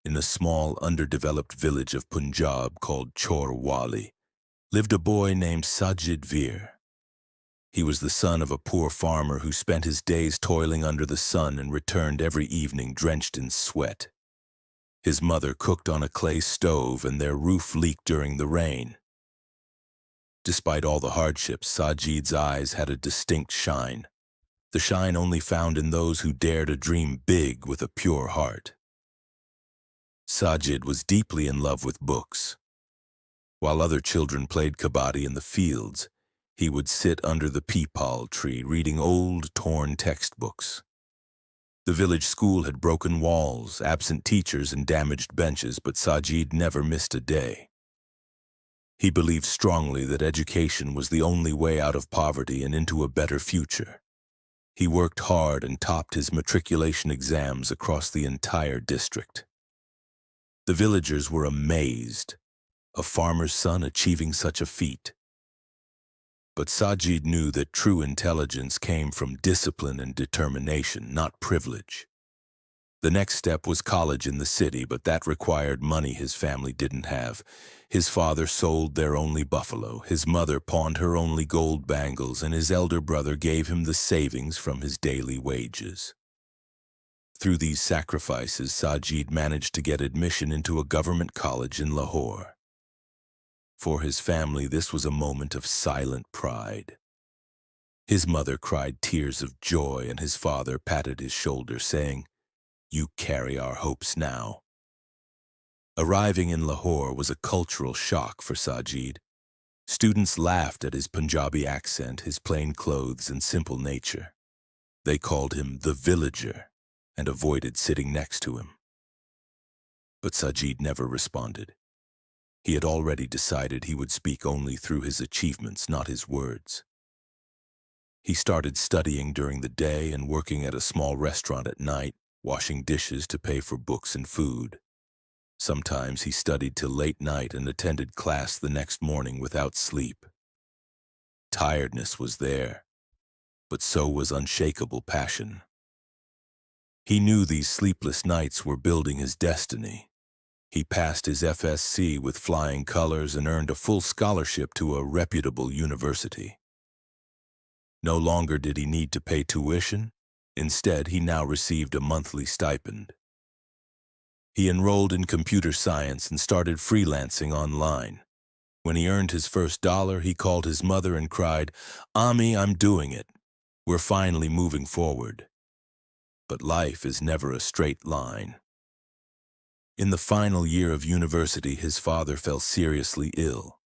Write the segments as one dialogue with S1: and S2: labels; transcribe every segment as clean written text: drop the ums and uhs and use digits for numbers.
S1: In a small, underdeveloped village of Punjab called Chorwali, lived a boy named Sajid Veer. He was the son of a poor farmer who spent his days toiling under the sun and returned every evening drenched in sweat. His mother cooked on a clay stove and their roof leaked during the rain. Despite all the hardships, Sajid's eyes had a distinct shine, the shine only found in those who dare to dream big with a pure heart. Sajid was deeply in love with books. While other children played kabaddi in the fields, he would sit under the peepal tree reading old, torn textbooks. The village school had broken walls, absent teachers, and damaged benches, but Sajid never missed a day. He believed strongly that education was the only way out of poverty and into a better future. He worked hard and topped his matriculation exams across the entire district. The villagers were amazed, a farmer's son achieving such a feat. But Sajid knew that true intelligence came from discipline and determination, not privilege. The next step was college in the city, but that required money his family didn't have. His father sold their only buffalo, his mother pawned her only gold bangles, and his elder brother gave him the savings from his daily wages. Through these sacrifices, Sajid managed to get admission into a government college in Lahore. For his family, this was a moment of silent pride. His mother cried tears of joy, and his father patted his shoulder, saying, "You carry our hopes now." Arriving in Lahore was a cultural shock for Sajid. Students laughed at his Punjabi accent, his plain clothes, and simple nature. They called him the villager and avoided sitting next to him. But Sajid never responded. He had already decided he would speak only through his achievements, not his words. He started studying during the day and working at a small restaurant at night, washing dishes to pay for books and food. Sometimes he studied till late night and attended class the next morning without sleep. Tiredness was there, but so was unshakable passion. He knew these sleepless nights were building his destiny. He passed his FSC with flying colors and earned a full scholarship to a reputable university. No longer did he need to pay tuition. Instead, he now received a monthly stipend. He enrolled in computer science and started freelancing online. When he earned his first dollar, he called his mother and cried, "Ami, I'm doing it. We're finally moving forward." But life is never a straight line. In the final year of university, his father fell seriously ill.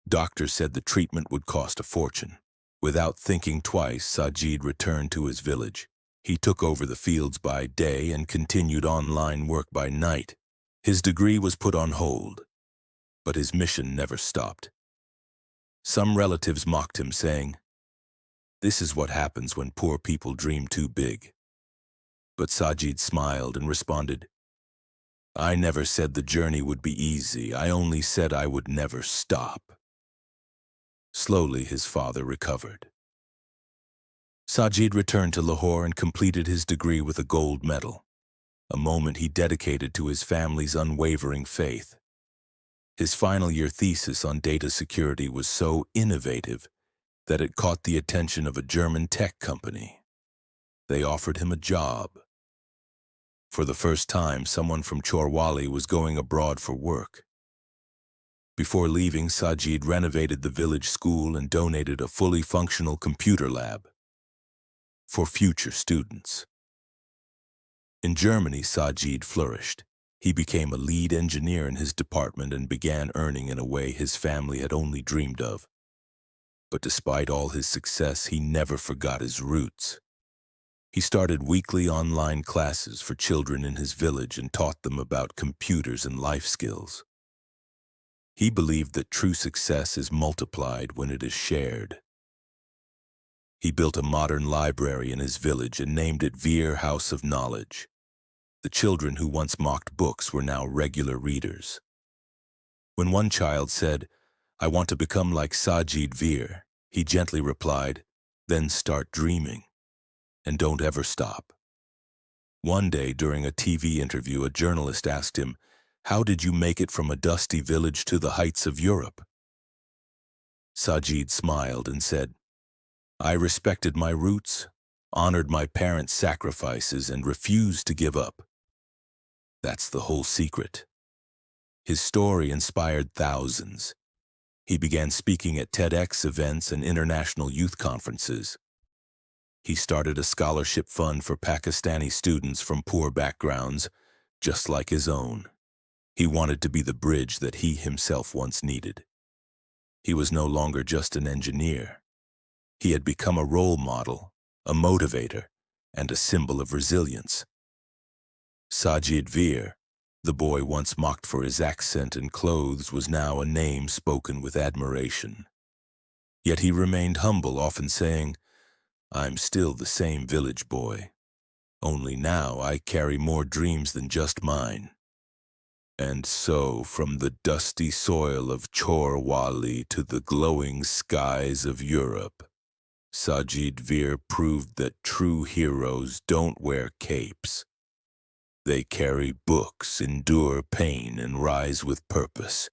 S1: Doctors said the treatment would cost a fortune. Without thinking twice, Sajid returned to his village. He took over the fields by day and continued online work by night. His degree was put on hold, but his mission never stopped. Some relatives mocked him, saying, "This is what happens when poor people dream too big." But Sajid smiled and responded, "I never said the journey would be easy. I only said I would never stop." Slowly, his father recovered. Sajid returned to Lahore and completed his degree with a gold medal, a moment he dedicated to his family's unwavering faith. His final year thesis on data security was so innovative that it caught the attention of a German tech company. They offered him a job. For the first time, someone from Chorwali was going abroad for work. Before leaving, Sajid renovated the village school and donated a fully functional computer lab for future students. In Germany, Sajid flourished. He became a lead engineer in his department and began earning in a way his family had only dreamed of. But despite all his success, he never forgot his roots. He started weekly online classes for children in his village and taught them about computers and life skills. He believed that true success is multiplied when it is shared. He built a modern library in his village and named it Veer House of Knowledge. The children who once mocked books were now regular readers. When one child said, "I want to become like Sajid Veer," he gently replied, "Then start dreaming. And don't ever stop." One day, during a TV interview, a journalist asked him, "How did you make it from a dusty village to the heights of Europe?" Sajid smiled and said, "I respected my roots, honored my parents' sacrifices, and refused to give up. That's the whole secret." His story inspired thousands. He began speaking at TEDx events and international youth conferences. He started a scholarship fund for Pakistani students from poor backgrounds, just like his own. He wanted to be the bridge that he himself once needed. He was no longer just an engineer. He had become a role model, a motivator, and a symbol of resilience. Sajid Veer, the boy once mocked for his accent and clothes, was now a name spoken with admiration. Yet he remained humble, often saying, "I'm still the same village boy. Only now I carry more dreams than just mine." And so, from the dusty soil of Chorwali to the glowing skies of Europe, Sajid Veer proved that true heroes don't wear capes. They carry books, endure pain, and rise with purpose.